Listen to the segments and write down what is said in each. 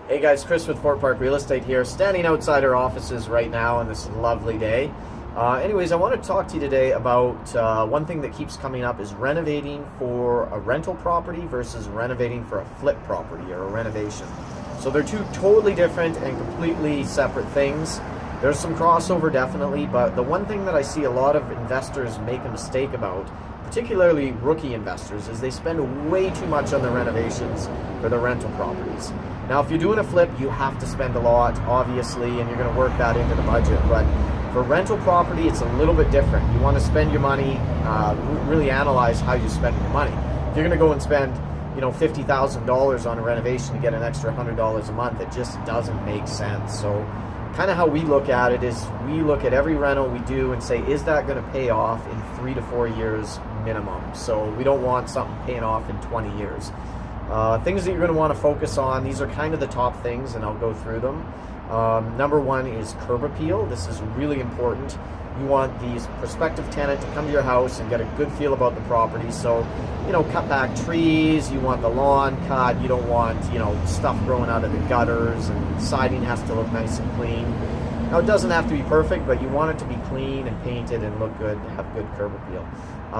Hey guys, Chris with Fort Park Real Estate here, standing outside our offices right now on this lovely day. Anyways, I want to talk to you today about one thing that keeps coming up is renovating for a rental property versus renovating for a flip property or a renovation. So they're two totally different and completely separate things. There's some crossover definitely, but the one thing that I see a lot of investors make a mistake about, particularly rookie investors, is they spend way too much on the renovations for the rental properties. Now, if you're doing a flip, you have to spend a lot, obviously, and you're going to work that into the budget. But for rental property, it's a little bit different. You want to spend your money, really analyze how you're spending your money. If you're going to go and spend, $50,000 on a renovation to get an extra $100 a month, it just doesn't make sense. So kind of how we look at it is we look at every rental we do and say, is that going to pay off in 3 to 4 years minimum? So we don't want something paying off in 20 years. Things that you're going to want to focus on, these are kind of the top things, and I'll go through them. Number one is curb appeal. This is really important. You want the prospective tenant to come to your house and get a good feel about the property. So, cut back trees, you want the lawn cut, you don't want, stuff growing out of the gutters, and siding has to look nice and clean. Now, it doesn't have to be perfect, but you want it to be clean and painted and look good, have good curb appeal.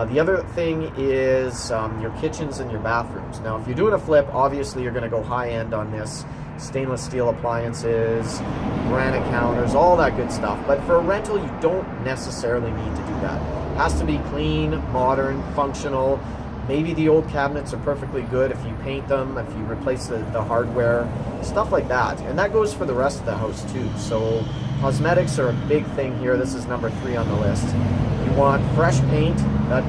The other thing is your kitchens and your bathrooms. Now, if you're doing a flip, obviously you're going to go high end on this. Stainless steel appliances, granite counters, all that good stuff. But for a rental, you don't necessarily need to do that. It has to be clean, modern, functional. Maybe the old cabinets are perfectly good if you paint them, if you replace the hardware, stuff like that. And that goes for the rest of the house too. So cosmetics are a big thing here. This is number 3 on the list. You want fresh paint that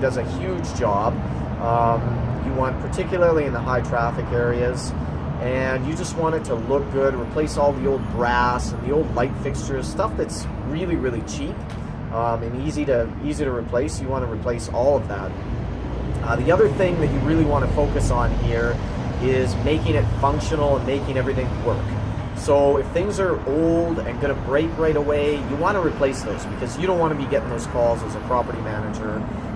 does a huge job. You want, particularly in the high traffic areas, and you just want it to look good. Replace all the old brass and the old light fixtures, stuff that's really, really cheap and easy to replace. You want to replace all of that. The other thing that you really want to focus on here is making it functional and making everything work. So if things are old and going to break right away, you want to replace those, because you don't want to be getting those calls as a property manager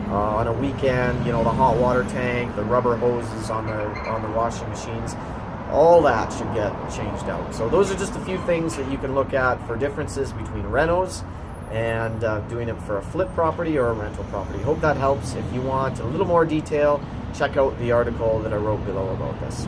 on a weekend. The hot water tank, the rubber hoses on the washing machines, all that should get changed out. So those are just a few things that you can look at for differences between renos and doing it for a flip property or a rental property. Hope that helps. If you want a little more detail, check out the article that I wrote below about this.